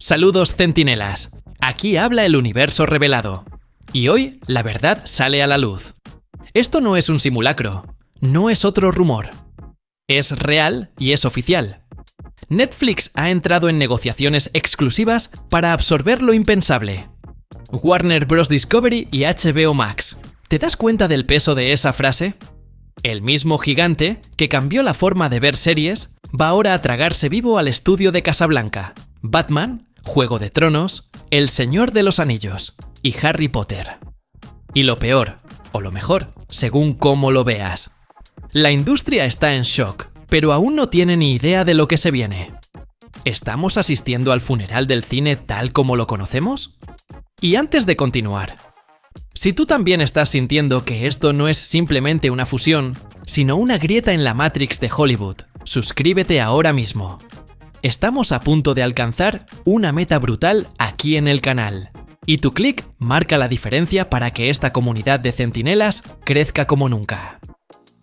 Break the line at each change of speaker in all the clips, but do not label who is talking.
Saludos centinelas, aquí habla el universo revelado. Y hoy la verdad sale a la luz. Esto no es un simulacro, no es otro rumor. Es real y es oficial. Netflix ha entrado en negociaciones exclusivas para absorber lo impensable. Warner Bros. Discovery y HBO Max. ¿Te das cuenta del peso de esa frase? El mismo gigante que cambió la forma de ver series va ahora a tragarse vivo al estudio de Casablanca, Batman, Juego de Tronos, El Señor de los Anillos y Harry Potter. Y lo peor, o lo mejor, según cómo lo veas. La industria está en shock, pero aún no tiene ni idea de lo que se viene. ¿Estamos asistiendo al funeral del cine tal como lo conocemos? Y antes de continuar, si tú también estás sintiendo que esto no es simplemente una fusión, sino una grieta en la Matrix de Hollywood, suscríbete ahora mismo. Estamos a punto de alcanzar una meta brutal aquí en el canal. Y tu clic marca la diferencia para que esta comunidad de centinelas crezca como nunca.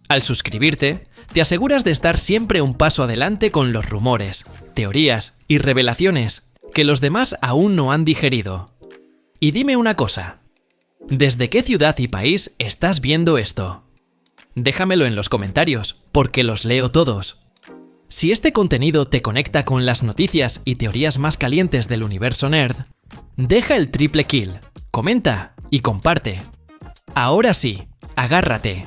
Al suscribirte, te aseguras de estar siempre un paso adelante con los rumores, teorías y revelaciones que los demás aún no han digerido. Y dime una cosa, ¿desde qué ciudad y país estás viendo esto? Déjamelo en los comentarios, porque los leo todos. Si este contenido te conecta con las noticias y teorías más calientes del universo nerd, deja el triple kill, comenta y comparte. Ahora sí, agárrate.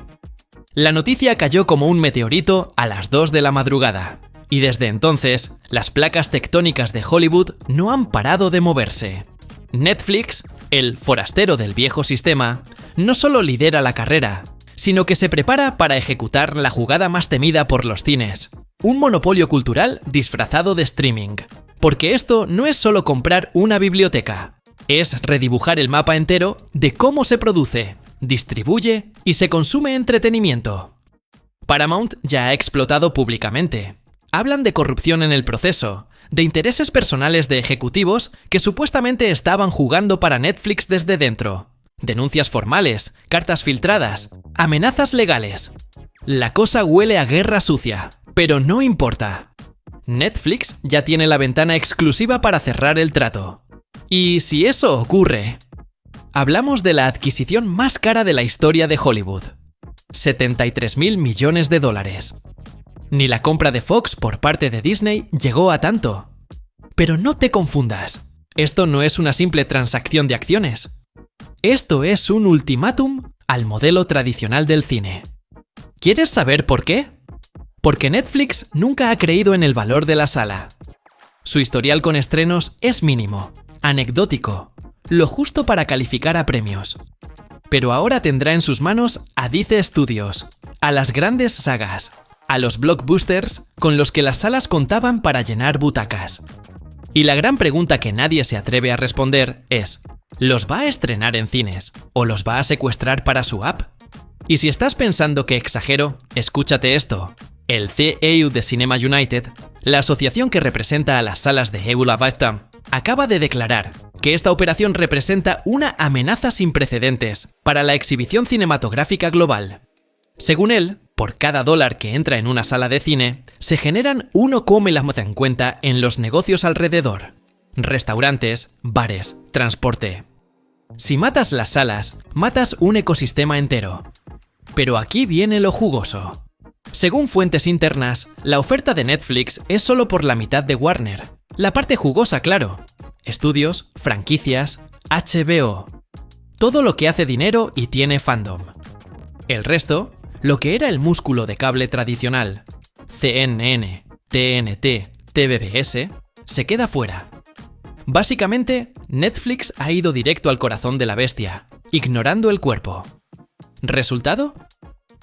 La noticia cayó como un meteorito a las 2 de la madrugada, y desde entonces, las placas tectónicas de Hollywood no han parado de moverse. Netflix, el forastero del viejo sistema, no solo lidera la carrera, sino que se prepara para ejecutar la jugada más temida por los cines. Un monopolio cultural disfrazado de streaming. Porque esto no es solo comprar una biblioteca, es redibujar el mapa entero de cómo se produce, distribuye y se consume entretenimiento. Paramount ya ha explotado públicamente. Hablan de corrupción en el proceso, de intereses personales de ejecutivos que supuestamente estaban jugando para Netflix desde dentro. Denuncias formales, cartas filtradas, amenazas legales. La cosa huele a guerra sucia, pero no importa. Netflix ya tiene la ventana exclusiva para cerrar el trato. Y si eso ocurre, hablamos de la adquisición más cara de la historia de Hollywood. 73.000 millones de dólares. Ni la compra de Fox por parte de Disney llegó a tanto. Pero no te confundas, esto no es una simple transacción de acciones. Esto es un ultimátum al modelo tradicional del cine. ¿Quieres saber por qué? Porque Netflix nunca ha creído en el valor de la sala. Su historial con estrenos es mínimo, anecdótico, lo justo para calificar a premios. Pero ahora tendrá en sus manos a Dice Studios, a las grandes sagas, a los blockbusters con los que las salas contaban para llenar butacas. Y la gran pregunta que nadie se atreve a responder es, ¿los va a estrenar en cines o los va a secuestrar para su app? Y si estás pensando que exagero, escúchate esto. El CEU de Cinema United, la asociación que representa a las salas de Eula Vista, acaba de declarar que esta operación representa una amenaza sin precedentes para la exhibición cinematográfica global. Según él, por cada dólar que entra en una sala de cine, se generan 1,50 en los negocios alrededor. Restaurantes, bares, transporte. Si matas las salas, matas un ecosistema entero. Pero aquí viene lo jugoso. Según fuentes internas, la oferta de Netflix es solo por la mitad de Warner. La parte jugosa, claro. Estudios, franquicias, HBO. Todo lo que hace dinero y tiene fandom. El resto, lo que era el músculo de cable tradicional, CNN, TNT, TVBS, se queda fuera. Básicamente, Netflix ha ido directo al corazón de la bestia, ignorando el cuerpo. ¿Resultado?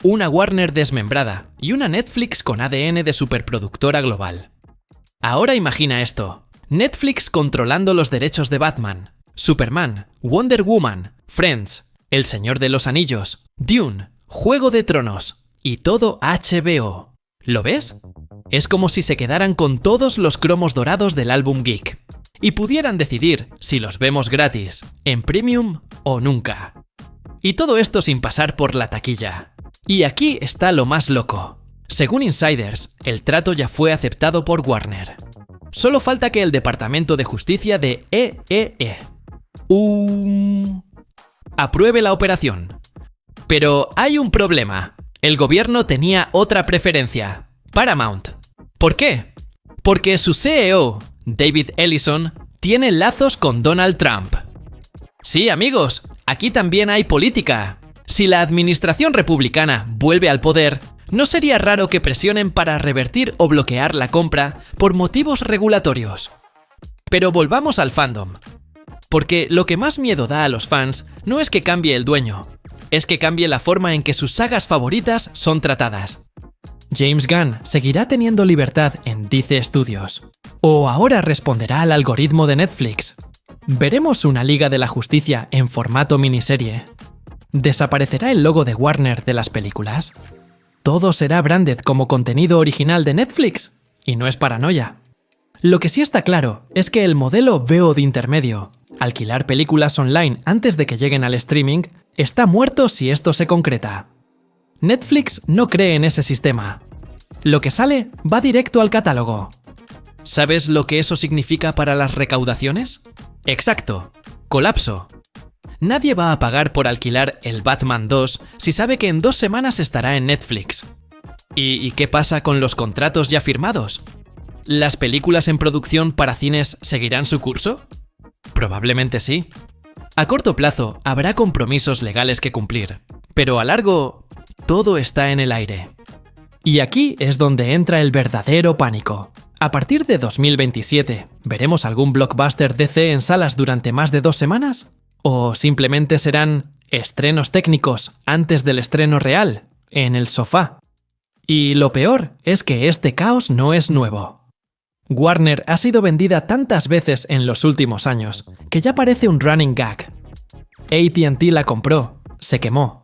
Una Warner desmembrada y una Netflix con ADN de superproductora global. Ahora imagina esto, Netflix controlando los derechos de Batman, Superman, Wonder Woman, Friends, El Señor de los Anillos, Dune, Juego de Tronos y todo HBO. ¿Lo ves? Es como si se quedaran con todos los cromos dorados del álbum geek y pudieran decidir si los vemos gratis, en premium o nunca. Y todo esto sin pasar por la taquilla. Y aquí está lo más loco. Según insiders, el trato ya fue aceptado por Warner. Solo falta que el Departamento de Justicia de EEE apruebe la operación. Pero hay un problema. El gobierno tenía otra preferencia: Paramount. ¿Por qué? Porque su CEO, David Ellison, tiene lazos con Donald Trump. Sí, amigos, aquí también hay política. Si la administración republicana vuelve al poder, no sería raro que presionen para revertir o bloquear la compra por motivos regulatorios. Pero volvamos al fandom. Porque lo que más miedo da a los fans no es que cambie el dueño, es que cambie la forma en que sus sagas favoritas son tratadas. James Gunn seguirá teniendo libertad en DC Studios. ¿O ahora responderá al algoritmo de Netflix? ¿Veremos una Liga de la Justicia en formato miniserie? ¿Desaparecerá el logo de Warner de las películas? ¿Todo será branded como contenido original de Netflix? Y no es paranoia. Lo que sí está claro es que el modelo VOD intermedio, alquilar películas online antes de que lleguen al streaming, está muerto si esto se concreta. Netflix no cree en ese sistema. Lo que sale va directo al catálogo. ¿Sabes lo que eso significa para las recaudaciones? Exacto, colapso. Nadie va a pagar por alquilar el Batman 2 si sabe que en 2 semanas estará en Netflix. ¿Y qué pasa con los contratos ya firmados? ¿Las películas en producción para cines seguirán su curso? Probablemente sí. A corto plazo habrá compromisos legales que cumplir, pero a largo, todo está en el aire. Y aquí es donde entra el verdadero pánico. A partir de 2027, ¿veremos algún blockbuster DC en salas durante más de 2 semanas? ¿O simplemente serán estrenos técnicos antes del estreno real, en el sofá? Y lo peor es que este caos no es nuevo. Warner ha sido vendida tantas veces en los últimos años que ya parece un running gag. AT&T la compró, se quemó.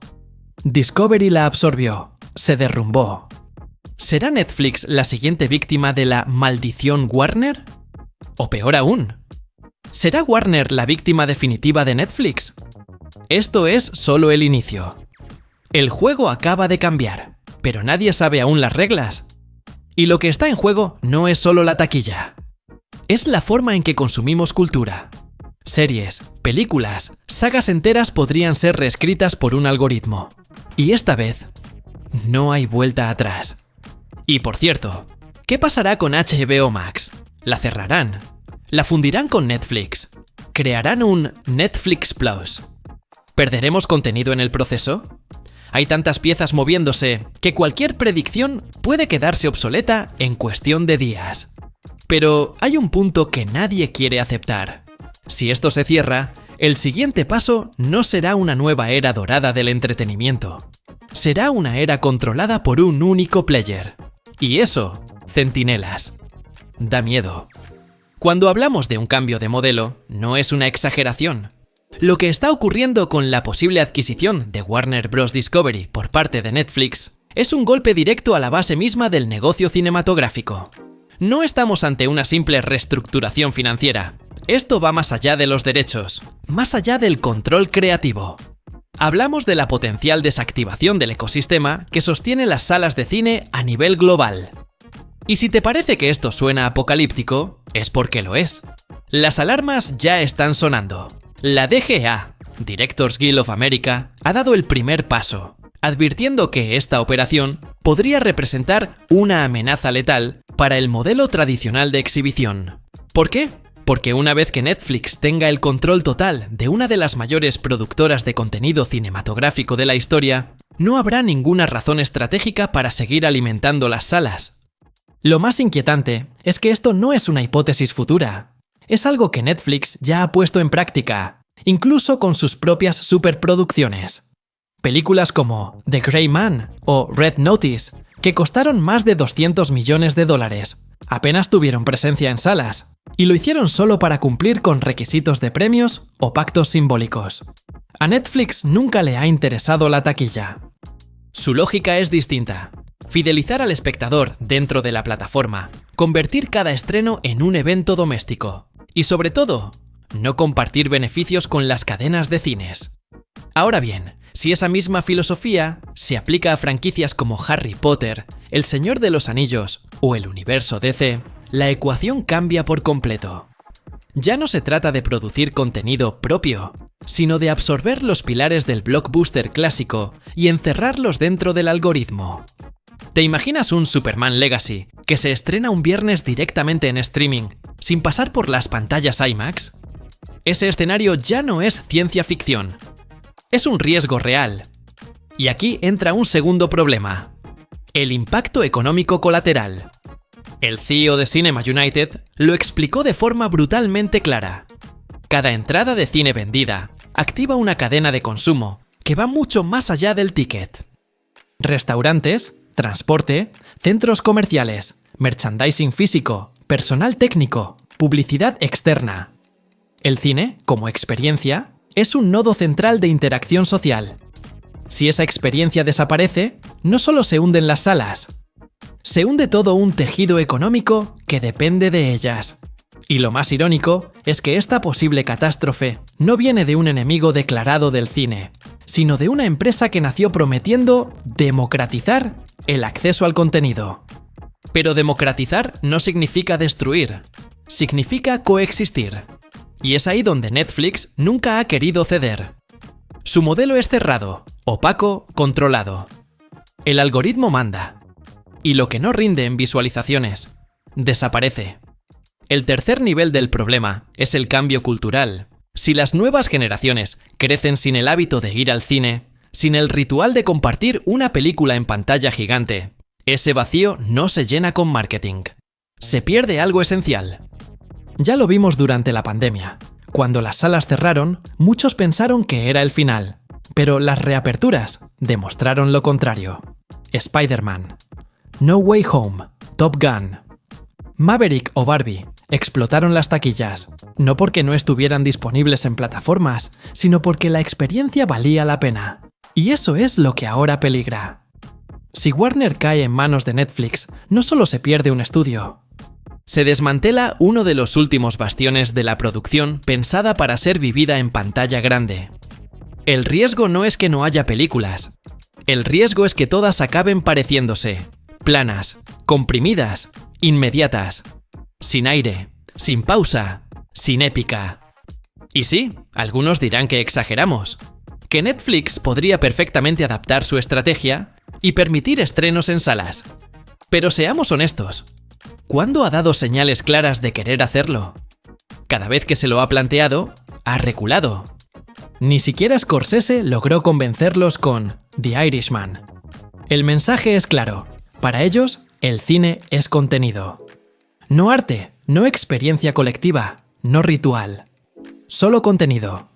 Discovery la absorbió, se derrumbó. ¿Será Netflix la siguiente víctima de la maldición Warner? O peor aún, ¿será Warner la víctima definitiva de Netflix? Esto es solo el inicio. El juego acaba de cambiar, pero nadie sabe aún las reglas. Y lo que está en juego no es solo la taquilla. Es la forma en que consumimos cultura. Series, películas, sagas enteras podrían ser reescritas por un algoritmo. Y esta vez, no hay vuelta atrás. Y por cierto, ¿qué pasará con HBO Max? ¿La cerrarán? ¿La fundirán con Netflix? ¿Crearán un Netflix Plus? ¿Perderemos contenido en el proceso? Hay tantas piezas moviéndose que cualquier predicción puede quedarse obsoleta en cuestión de días. Pero hay un punto que nadie quiere aceptar. Si esto se cierra, el siguiente paso no será una nueva era dorada del entretenimiento. Será una era controlada por un único player. Y eso, centinelas. Da miedo. Cuando hablamos de un cambio de modelo, no es una exageración. Lo que está ocurriendo con la posible adquisición de Warner Bros. Discovery por parte de Netflix es un golpe directo a la base misma del negocio cinematográfico. No estamos ante una simple reestructuración financiera. Esto va más allá de los derechos, más allá del control creativo. Hablamos de la potencial desactivación del ecosistema que sostiene las salas de cine a nivel global. Y si te parece que esto suena apocalíptico, es porque lo es. Las alarmas ya están sonando. La DGA, Directors Guild of America, ha dado el primer paso, advirtiendo que esta operación podría representar una amenaza letal para el modelo tradicional de exhibición. ¿Por qué? Porque una vez que Netflix tenga el control total de una de las mayores productoras de contenido cinematográfico de la historia, no habrá ninguna razón estratégica para seguir alimentando las salas. Lo más inquietante es que esto no es una hipótesis futura. Es algo que Netflix ya ha puesto en práctica, incluso con sus propias superproducciones. Películas como The Gray Man o Red Notice, que costaron más de $200 millones, apenas tuvieron presencia en salas, y lo hicieron solo para cumplir con requisitos de premios o pactos simbólicos. A Netflix nunca le ha interesado la taquilla. Su lógica es distinta. Fidelizar al espectador dentro de la plataforma, convertir cada estreno en un evento doméstico. Y sobre todo, no compartir beneficios con las cadenas de cines. Ahora bien, si esa misma filosofía se aplica a franquicias como Harry Potter, El Señor de los Anillos o el universo DC, la ecuación cambia por completo. Ya no se trata de producir contenido propio, sino de absorber los pilares del blockbuster clásico y encerrarlos dentro del algoritmo. ¿Te imaginas un Superman Legacy que se estrena un viernes directamente en streaming, sin pasar por las pantallas IMAX? Ese escenario ya no es ciencia ficción. Es un riesgo real. Y aquí entra un segundo problema: el impacto económico colateral. El CEO de Cinema United lo explicó de forma brutalmente clara. Cada entrada de cine vendida activa una cadena de consumo que va mucho más allá del ticket. Restaurantes, transporte, centros comerciales, merchandising físico, personal técnico, publicidad externa. El cine, como experiencia, es un nodo central de interacción social. Si esa experiencia desaparece, no solo se hunden las salas, se hunde todo un tejido económico que depende de ellas. Y lo más irónico es que esta posible catástrofe no viene de un enemigo declarado del cine, sino de una empresa que nació prometiendo democratizar el acceso al contenido. Pero democratizar no significa destruir, significa coexistir. Y es ahí donde Netflix nunca ha querido ceder. Su modelo es cerrado, opaco, controlado. El algoritmo manda. Y lo que no rinde en visualizaciones, desaparece. El tercer nivel del problema es el cambio cultural. Si las nuevas generaciones crecen sin el hábito de ir al cine, sin el ritual de compartir una película en pantalla gigante, ese vacío no se llena con marketing. Se pierde algo esencial. Ya lo vimos durante la pandemia. Cuando las salas cerraron, muchos pensaron que era el final, pero las reaperturas demostraron lo contrario. Spider-Man, No Way Home, Top Gun, Maverick o Barbie explotaron las taquillas, no porque no estuvieran disponibles en plataformas, sino porque la experiencia valía la pena. Y eso es lo que ahora peligra. Si Warner cae en manos de Netflix, no solo se pierde un estudio, se desmantela uno de los últimos bastiones de la producción pensada para ser vivida en pantalla grande. El riesgo no es que no haya películas. El riesgo es que todas acaben pareciéndose, planas, comprimidas, inmediatas, sin aire, sin pausa, sin épica. Y sí, algunos dirán que exageramos, que Netflix podría perfectamente adaptar su estrategia y permitir estrenos en salas. Pero seamos honestos, ¿cuándo ha dado señales claras de querer hacerlo? Cada vez que se lo ha planteado, ha reculado. Ni siquiera Scorsese logró convencerlos con The Irishman. El mensaje es claro. Para ellos, el cine es contenido. No arte, no experiencia colectiva, no ritual. Solo contenido.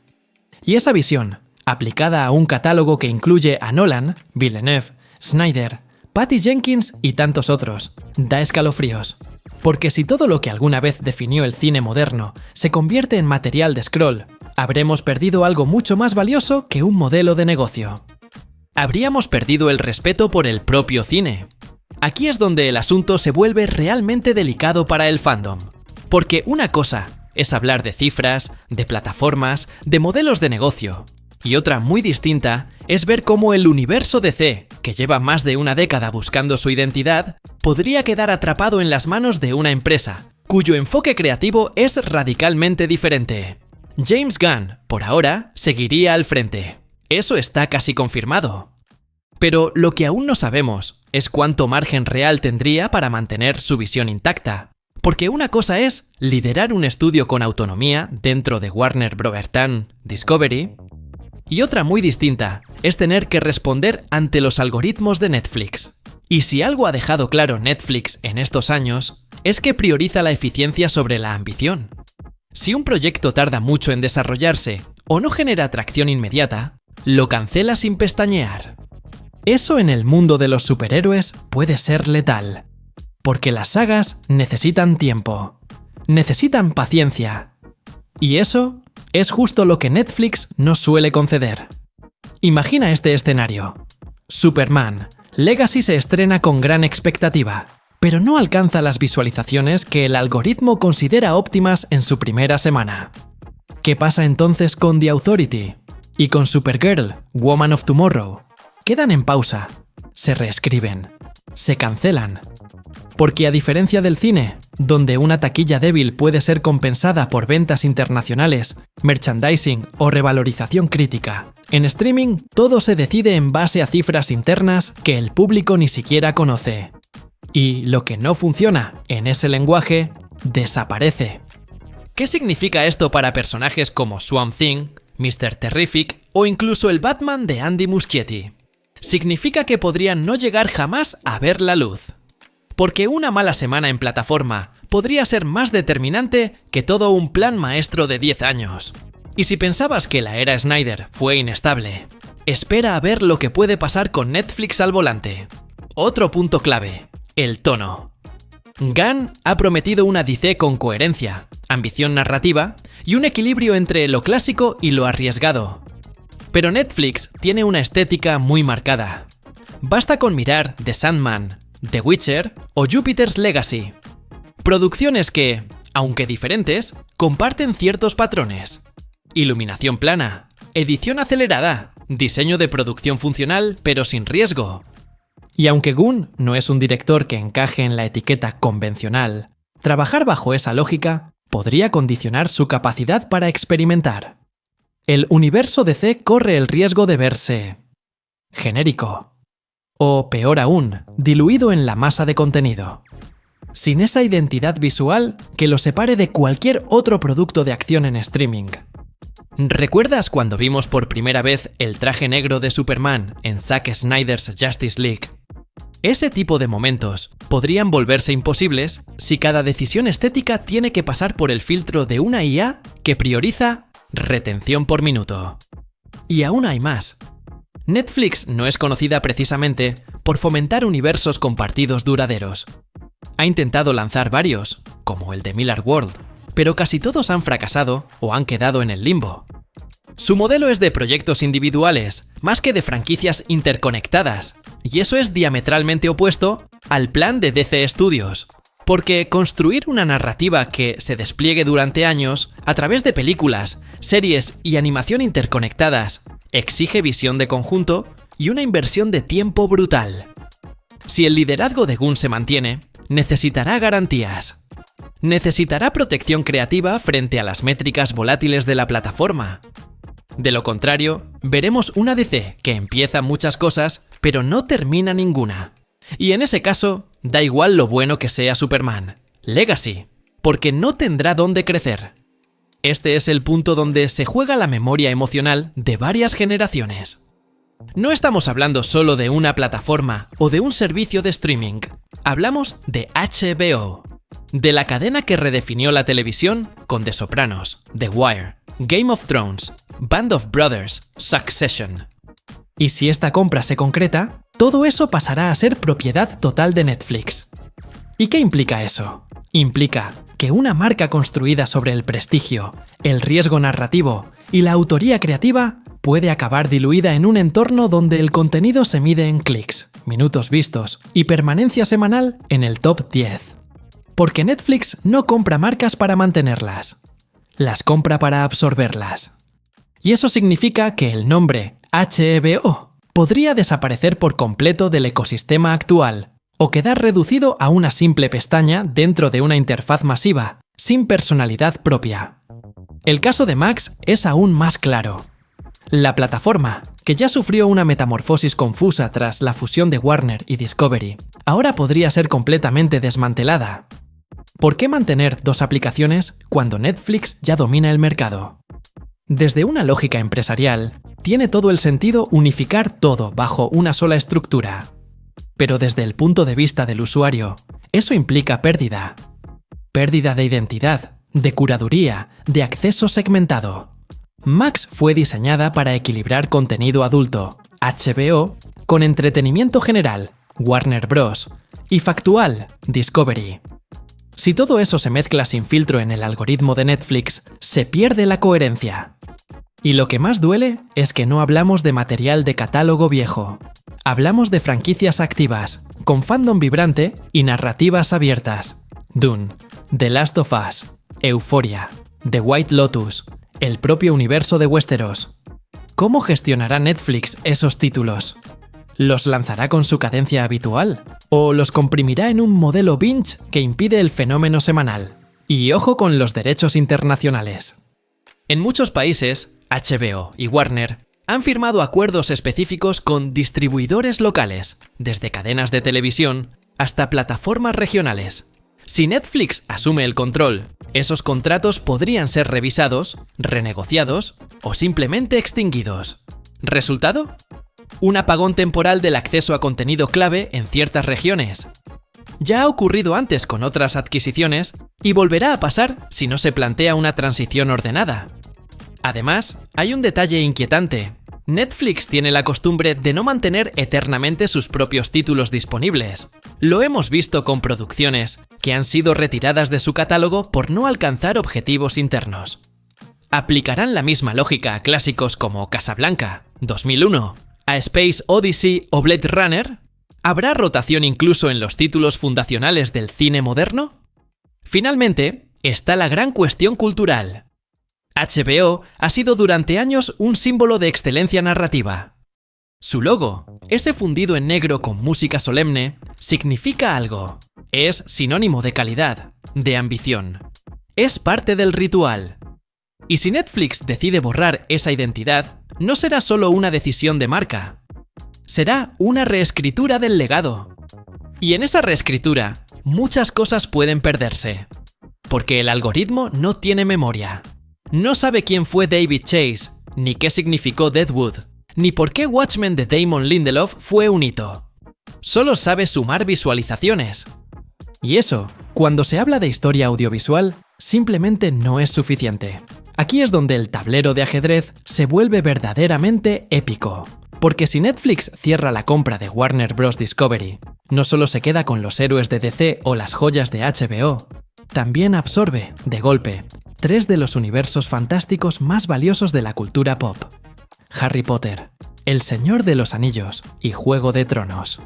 Y esa visión, aplicada a un catálogo que incluye a Nolan, Villeneuve, Snyder, Patty Jenkins y tantos otros, da escalofríos. Porque si todo lo que alguna vez definió el cine moderno se convierte en material de scroll, habremos perdido algo mucho más valioso que un modelo de negocio. Habríamos perdido el respeto por el propio cine. Aquí es donde el asunto se vuelve realmente delicado para el fandom. Porque una cosa es hablar de cifras, de plataformas, de modelos de negocio. Y otra muy distinta es ver cómo el universo DC, que lleva más de una década buscando su identidad, podría quedar atrapado en las manos de una empresa, cuyo enfoque creativo es radicalmente diferente. James Gunn, por ahora, seguiría al frente. Eso está casi confirmado. Pero lo que aún no sabemos es cuánto margen real tendría para mantener su visión intacta. Porque una cosa es liderar un estudio con autonomía dentro de Warner Bros. Discovery, y otra muy distinta es tener que responder ante los algoritmos de Netflix. Y si algo ha dejado claro Netflix en estos años, es que prioriza la eficiencia sobre la ambición. Si un proyecto tarda mucho en desarrollarse o no genera atracción inmediata, lo cancela sin pestañear. Eso en el mundo de los superhéroes puede ser letal, porque las sagas necesitan tiempo, necesitan paciencia. Y eso es justo lo que Netflix no suele conceder. Imagina este escenario. Superman, Legacy se estrena con gran expectativa, pero no alcanza las visualizaciones que el algoritmo considera óptimas en su primera semana. ¿Qué pasa entonces con The Authority? Y con Supergirl, Woman of Tomorrow. Quedan en pausa, se reescriben, se cancelan. Porque a diferencia del cine, donde una taquilla débil puede ser compensada por ventas internacionales, merchandising o revalorización crítica, en streaming todo se decide en base a cifras internas que el público ni siquiera conoce. Y lo que no funciona en ese lenguaje, desaparece. ¿Qué significa esto para personajes como Swamp Thing, Mr. Terrific o incluso el Batman de Andy Muschietti? Significa que podrían no llegar jamás a ver la luz. Porque una mala semana en plataforma podría ser más determinante que todo un plan maestro de 10 años. Y si pensabas que la era Snyder fue inestable, espera a ver lo que puede pasar con Netflix al volante. Otro punto clave, el tono. Gunn ha prometido una DC con coherencia, ambición narrativa y un equilibrio entre lo clásico y lo arriesgado. Pero Netflix tiene una estética muy marcada. Basta con mirar The Sandman, The Witcher o Jupiter's Legacy. Producciones que, aunque diferentes, comparten ciertos patrones. Iluminación plana, edición acelerada, diseño de producción funcional pero sin riesgo. Y aunque Gunn no es un director que encaje en la etiqueta convencional, trabajar bajo esa lógica podría condicionar su capacidad para experimentar. El universo DC corre el riesgo de verse genérico. O, peor aún, diluido en la masa de contenido. Sin esa identidad visual que lo separe de cualquier otro producto de acción en streaming. ¿Recuerdas cuando vimos por primera vez el traje negro de Superman en Zack Snyder's Justice League? Ese tipo de momentos podrían volverse imposibles si cada decisión estética tiene que pasar por el filtro de una IA que prioriza retención por minuto. Y aún hay más. Netflix no es conocida precisamente por fomentar universos compartidos duraderos. Ha intentado lanzar varios, como el de Miller World, pero casi todos han fracasado o han quedado en el limbo. Su modelo es de proyectos individuales, más que de franquicias interconectadas, y eso es diametralmente opuesto al plan de DC Studios, porque construir una narrativa que se despliegue durante años a través de películas, series y animación interconectadas exige visión de conjunto y una inversión de tiempo brutal. Si el liderazgo de Gunn se mantiene, necesitará garantías. Necesitará protección creativa frente a las métricas volátiles de la plataforma. De lo contrario, veremos una DC que empieza muchas cosas, pero no termina ninguna. Y en ese caso, da igual lo bueno que sea Superman, Legacy, porque no tendrá dónde crecer. Este es el punto donde se juega la memoria emocional de varias generaciones. No estamos hablando solo de una plataforma o de un servicio de streaming. Hablamos de HBO, de la cadena que redefinió la televisión con The Sopranos, The Wire, Game of Thrones, Band of Brothers, Succession. Y si esta compra se concreta, todo eso pasará a ser propiedad total de Netflix. ¿Y qué implica eso? Implica que una marca construida sobre el prestigio, el riesgo narrativo y la autoría creativa puede acabar diluida en un entorno donde el contenido se mide en clics, minutos vistos y permanencia semanal en el top 10. Porque Netflix no compra marcas para mantenerlas, las compra para absorberlas. Y eso significa que el nombre HBO podría desaparecer por completo del ecosistema actual, o quedar reducido a una simple pestaña dentro de una interfaz masiva, sin personalidad propia. El caso de Max es aún más claro. La plataforma, que ya sufrió una metamorfosis confusa tras la fusión de Warner y Discovery, ahora podría ser completamente desmantelada. ¿Por qué mantener dos aplicaciones cuando Netflix ya domina el mercado? Desde una lógica empresarial, tiene todo el sentido unificar todo bajo una sola estructura. Pero desde el punto de vista del usuario, eso implica pérdida. Pérdida de identidad, de curaduría, de acceso segmentado. Max fue diseñada para equilibrar contenido adulto, HBO, con entretenimiento general, Warner Bros., y factual, Discovery. Si todo eso se mezcla sin filtro en el algoritmo de Netflix, se pierde la coherencia. Y lo que más duele es que no hablamos de material de catálogo viejo. Hablamos de franquicias activas, con fandom vibrante y narrativas abiertas. Dune, The Last of Us, Euphoria, The White Lotus, el propio universo de Westeros. ¿Cómo gestionará Netflix esos títulos? ¿Los lanzará con su cadencia habitual? ¿O los comprimirá en un modelo binge que impide el fenómeno semanal? Y ojo con los derechos internacionales. En muchos países, HBO y Warner han firmado acuerdos específicos con distribuidores locales, desde cadenas de televisión hasta plataformas regionales. Si Netflix asume el control, esos contratos podrían ser revisados, renegociados o simplemente extinguidos. ¿Resultado? Un apagón temporal del acceso a contenido clave en ciertas regiones. Ya ha ocurrido antes con otras adquisiciones y volverá a pasar si no se plantea una transición ordenada. Además, hay un detalle inquietante. Netflix tiene la costumbre de no mantener eternamente sus propios títulos disponibles. Lo hemos visto con producciones que han sido retiradas de su catálogo por no alcanzar objetivos internos. ¿Aplicarán la misma lógica a clásicos como Casablanca, 2001, a Space Odyssey o Blade Runner? ¿Habrá rotación incluso en los títulos fundacionales del cine moderno? Finalmente, está la gran cuestión cultural. HBO ha sido durante años un símbolo de excelencia narrativa. Su logo, ese fundido en negro con música solemne, significa algo. Es sinónimo de calidad, de ambición. Es parte del ritual. Y si Netflix decide borrar esa identidad, no será solo una decisión de marca. Será una reescritura del legado. Y en esa reescritura, muchas cosas pueden perderse. Porque el algoritmo no tiene memoria. No sabe quién fue David Chase, ni qué significó Deadwood, ni por qué Watchmen de Damon Lindelof fue un hito. Solo sabe sumar visualizaciones. Y eso, cuando se habla de historia audiovisual, simplemente no es suficiente. Aquí es donde el tablero de ajedrez se vuelve verdaderamente épico. Porque si Netflix cierra la compra de Warner Bros. Discovery, no solo se queda con los héroes de DC o las joyas de HBO, también absorbe, de golpe, 3 de los universos fantásticos más valiosos de la cultura pop: Harry Potter, El Señor de los Anillos y Juego de Tronos.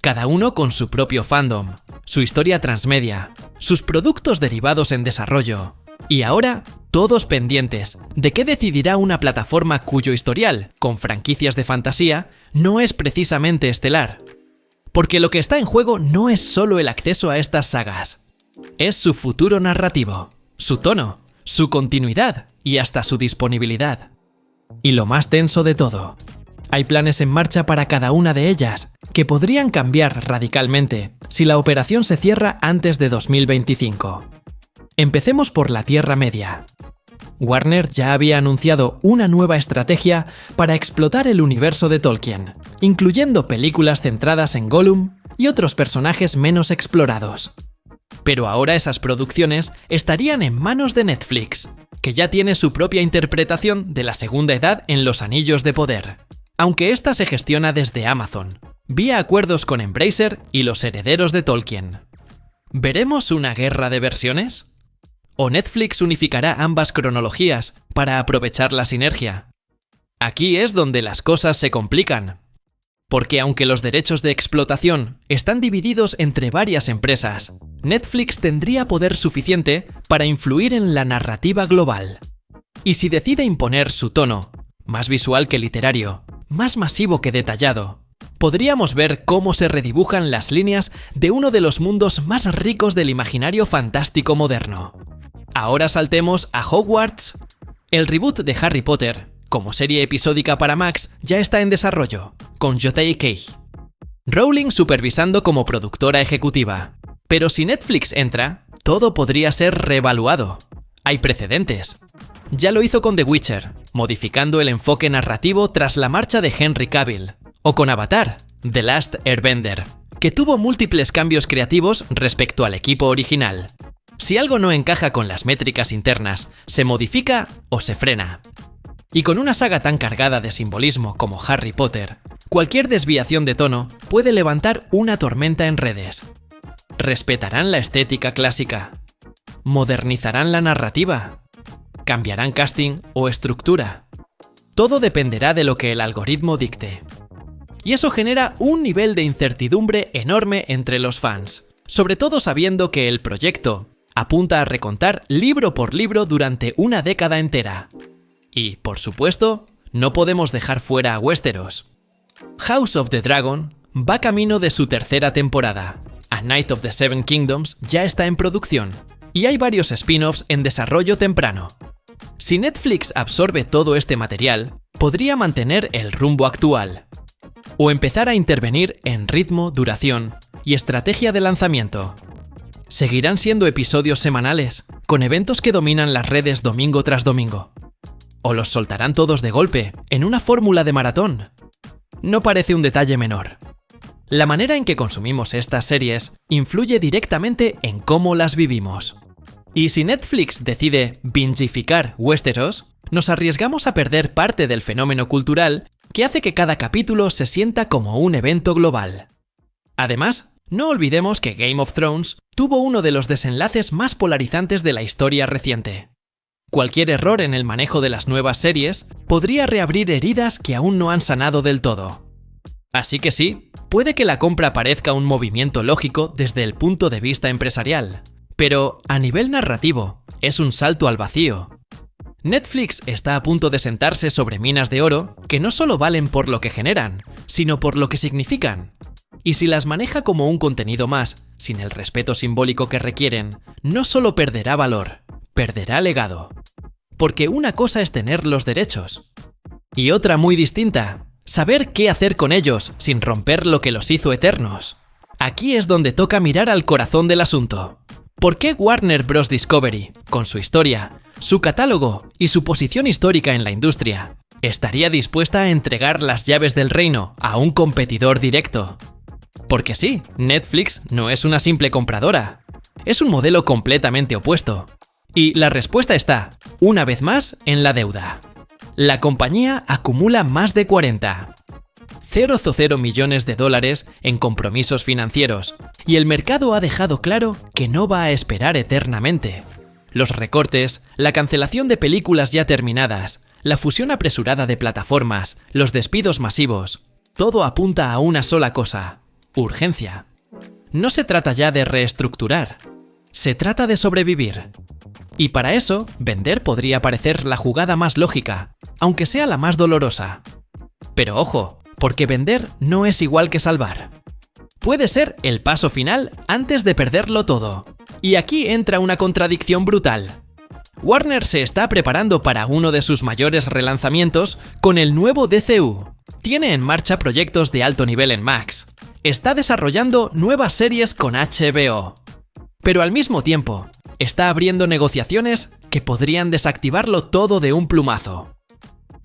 Cada uno con su propio fandom, su historia transmedia, sus productos derivados en desarrollo. Y ahora, todos pendientes de qué decidirá una plataforma cuyo historial, con franquicias de fantasía, no es precisamente estelar. Porque lo que está en juego no es solo el acceso a estas sagas. Es su futuro narrativo, su tono, su continuidad y hasta su disponibilidad. Y lo más tenso de todo, hay planes en marcha para cada una de ellas, que podrían cambiar radicalmente si la operación se cierra antes de 2025. Empecemos por la Tierra Media. Warner ya había anunciado una nueva estrategia para explotar el universo de Tolkien, incluyendo películas centradas en Gollum y otros personajes menos explorados. Pero ahora esas producciones estarían en manos de Netflix, que ya tiene su propia interpretación de la Segunda Edad en Los Anillos de Poder, aunque esta se gestiona desde Amazon, vía acuerdos con Embracer y los herederos de Tolkien. ¿Veremos una guerra de versiones? ¿O Netflix unificará ambas cronologías para aprovechar la sinergia? Aquí es donde las cosas se complican. Porque aunque los derechos de explotación están divididos entre varias empresas, Netflix tendría poder suficiente para influir en la narrativa global. Y si decide imponer su tono, más visual que literario, más masivo que detallado, podríamos ver cómo se redibujan las líneas de uno de los mundos más ricos del imaginario fantástico moderno. Ahora saltemos a Hogwarts. El reboot de Harry Potter, como serie episódica para Max, ya está en desarrollo, con J.K. Rowling supervisando como productora ejecutiva. Pero si Netflix entra, todo podría ser reevaluado. Hay precedentes. Ya lo hizo con The Witcher, modificando el enfoque narrativo tras la marcha de Henry Cavill. O con Avatar, The Last Airbender, que tuvo múltiples cambios creativos respecto al equipo original. Si algo no encaja con las métricas internas, se modifica o se frena. Y con una saga tan cargada de simbolismo como Harry Potter, cualquier desviación de tono puede levantar una tormenta en redes. ¿Respetarán la estética clásica? ¿Modernizarán la narrativa? ¿Cambiarán casting o estructura? Todo dependerá de lo que el algoritmo dicte. Y eso genera un nivel de incertidumbre enorme entre los fans, sobre todo sabiendo que el proyecto apunta a recontar libro por libro durante una década entera. Y, por supuesto, no podemos dejar fuera a Westeros. House of the Dragon, va camino de su tercera temporada. A Night of the Seven Kingdoms ya está en producción, y hay varios spin-offs en desarrollo temprano. Si Netflix absorbe todo este material, podría mantener el rumbo actual, o empezar a intervenir en ritmo, duración y estrategia de lanzamiento. ¿Seguirán siendo episodios semanales, con eventos que dominan las redes domingo tras domingo? ¿O los soltarán todos de golpe, en una fórmula de maratón? No parece un detalle menor. La manera en que consumimos estas series influye directamente en cómo las vivimos. Y si Netflix decide bingificar Westeros, nos arriesgamos a perder parte del fenómeno cultural que hace que cada capítulo se sienta como un evento global. Además, no olvidemos que Game of Thrones tuvo uno de los desenlaces más polarizantes de la historia reciente. Cualquier error en el manejo de las nuevas series podría reabrir heridas que aún no han sanado del todo. Así que sí, puede que la compra parezca un movimiento lógico desde el punto de vista empresarial, pero a nivel narrativo es un salto al vacío. Netflix está a punto de sentarse sobre minas de oro que no solo valen por lo que generan, sino por lo que significan. Y si las maneja como un contenido más, sin el respeto simbólico que requieren, no solo perderá valor, perderá legado. Porque una cosa es tener los derechos, y otra muy distinta, saber qué hacer con ellos sin romper lo que los hizo eternos. Aquí es donde toca mirar al corazón del asunto. ¿Por qué Warner Bros. Discovery, con su historia, su catálogo y su posición histórica en la industria, estaría dispuesta a entregar las llaves del reino a un competidor directo? Porque sí, Netflix no es una simple compradora, es un modelo completamente opuesto. Y la respuesta está, una vez más, en la deuda. La compañía acumula más de 40,000 millones de dólares en compromisos financieros, y el mercado ha dejado claro que no va a esperar eternamente. Los recortes, la cancelación de películas ya terminadas, la fusión apresurada de plataformas, los despidos masivos, todo apunta a una sola cosa: urgencia. No se trata ya de reestructurar, se trata de sobrevivir. Y para eso, vender podría parecer la jugada más lógica, aunque sea la más dolorosa. Pero ojo, porque vender no es igual que salvar. Puede ser el paso final antes de perderlo todo. Y aquí entra una contradicción brutal. Warner se está preparando para uno de sus mayores relanzamientos con el nuevo DCU. Tiene en marcha proyectos de alto nivel en Max. Está desarrollando nuevas series con HBO. Pero al mismo tiempo, está abriendo negociaciones que podrían desactivarlo todo de un plumazo.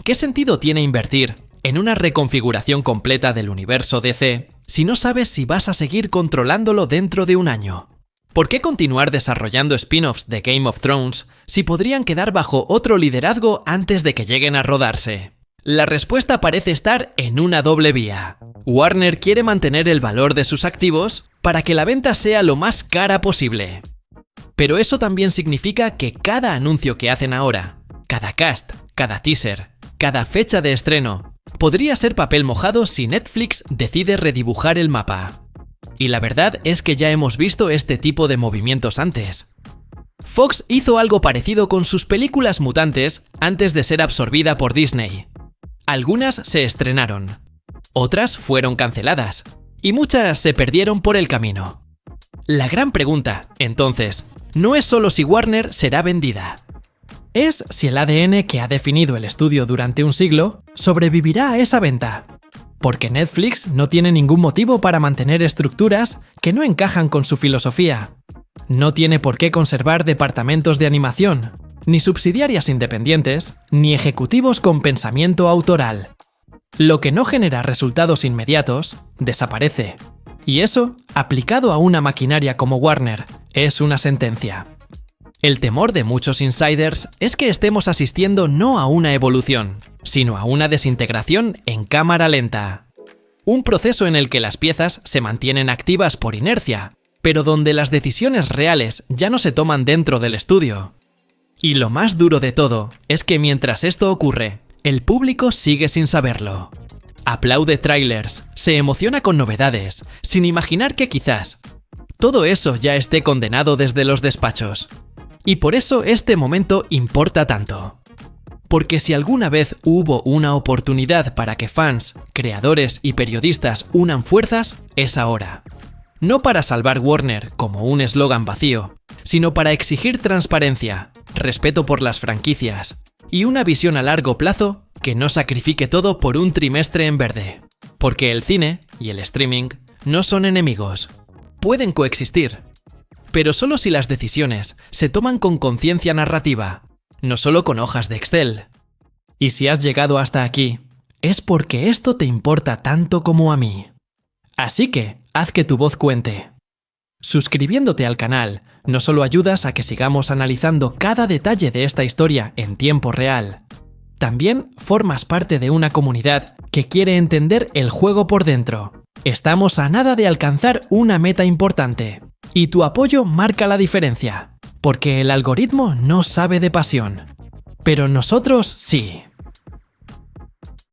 ¿Qué sentido tiene invertir en una reconfiguración completa del universo DC si no sabes si vas a seguir controlándolo dentro de un año? ¿Por qué continuar desarrollando spin-offs de Game of Thrones si podrían quedar bajo otro liderazgo antes de que lleguen a rodarse? La respuesta parece estar en una doble vía. Warner quiere mantener el valor de sus activos para que la venta sea lo más cara posible. Pero eso también significa que cada anuncio que hacen ahora, cada cast, cada teaser, cada fecha de estreno, podría ser papel mojado si Netflix decide redibujar el mapa. Y la verdad es que ya hemos visto este tipo de movimientos antes. Fox hizo algo parecido con sus películas mutantes antes de ser absorbida por Disney. Algunas se estrenaron, otras fueron canceladas, y muchas se perdieron por el camino. La gran pregunta, entonces, no es solo si Warner será vendida. Es si el ADN que ha definido el estudio durante un siglo sobrevivirá a esa venta. Porque Netflix no tiene ningún motivo para mantener estructuras que no encajan con su filosofía. No tiene por qué conservar departamentos de animación, ni subsidiarias independientes, ni ejecutivos con pensamiento autoral. Lo que no genera resultados inmediatos, desaparece. Y eso, aplicado a una maquinaria como Warner, es una sentencia. El temor de muchos insiders es que estemos asistiendo no a una evolución, sino a una desintegración en cámara lenta. Un proceso en el que las piezas se mantienen activas por inercia, pero donde las decisiones reales ya no se toman dentro del estudio. Y lo más duro de todo es que mientras esto ocurre, el público sigue sin saberlo. Aplaude trailers, se emociona con novedades, sin imaginar que quizás todo eso ya esté condenado desde los despachos. Y por eso este momento importa tanto. Porque si alguna vez hubo una oportunidad para que fans, creadores y periodistas unan fuerzas, es ahora. No para salvar Warner como un eslogan vacío, sino para exigir transparencia, respeto por las franquicias y una visión a largo plazo que no sacrifique todo por un trimestre en verde. Porque el cine y el streaming no son enemigos. Pueden coexistir, pero solo si las decisiones se toman con conciencia narrativa, no solo con hojas de Excel. Y si has llegado hasta aquí, es porque esto te importa tanto como a mí. Así que, haz que tu voz cuente. Suscribiéndote al canal, no solo ayudas a que sigamos analizando cada detalle de esta historia en tiempo real, también formas parte de una comunidad que quiere entender el juego por dentro. Estamos a nada de alcanzar una meta importante, y tu apoyo marca la diferencia, porque el algoritmo no sabe de pasión, pero nosotros sí.